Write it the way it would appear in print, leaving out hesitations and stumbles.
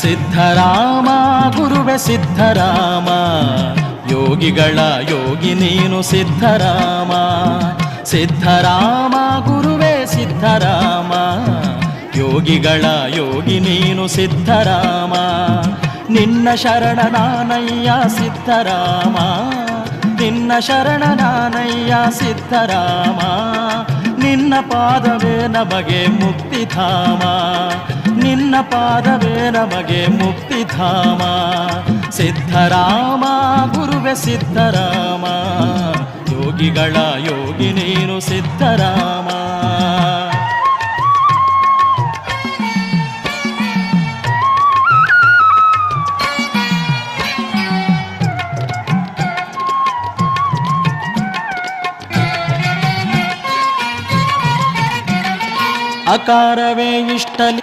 ಸಿದ್ಧರಾಮ ಗುರುವೆ ಸಿದ್ಧರಾಮ, ಯೋಗಿಗಳ ಯೋಗಿ ನೀನು ಸಿದ್ಧರಾಮ. ಸಿದ್ಧರಾಮ ಗುರುವೆ ಸಿದ್ಧರಾಮ, ಯೋಗಿಗಳ ಯೋಗಿ ನೀನು ಸಿದ್ಧರಾಮ. ನಿನ್ನ ಶರಣ ನಾನಯ್ಯ ಸಿದ್ಧರಾಮ, ನಿನ್ನ ಶರಣ ನಾನಯ್ಯ ಸಿದ್ಧರಾಮ. ನಿನ್ನ ಪಾದವೇ ನಮಗೆ ಮುಕ್ತಿಧಾಮ, ನಿನ್ನ ಪಾದವೇ ನಮಗೆ ಮುಕ್ತಿಧಾಮ. ಸಿದ್ಧರಾಮ ಗುರುವೆ ಸಿದ್ಧರಾಮ, ಯೋಗಿಗಳ ಯೋಗಿ ನೀನು ಸಿದ್ಧರಾಮ. ಅಕಾರವೇ ಇಷ್ಟಲಿ